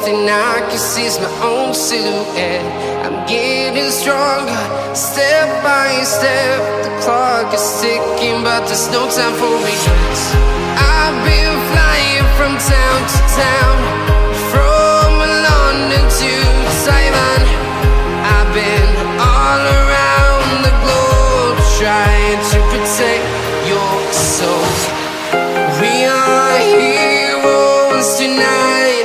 thing I can see is my own silhouette. I'm getting stronger, step by step. The clock is ticking, but there's no time for regrets. I've been flying from town to town, from London to Taiwan. I've been all around the globe, trying to protect your soul. We are heroes tonight.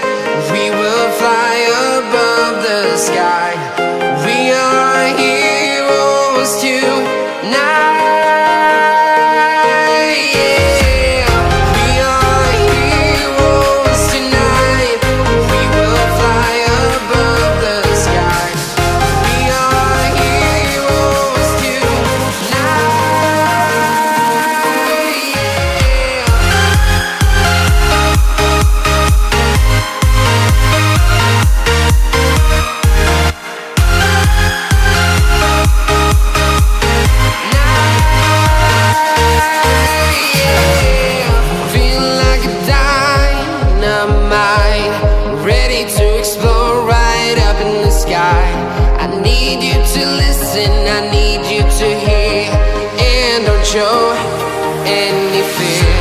We will fly above the sky. We are heroes tonight. Yeah. We are heroes tonight. We will fly above the sky. We are heroes tonight. Feeling like a dynamite, ready to explode right up in the sky. I need you to listen, I need you to hear, and don't show any fear.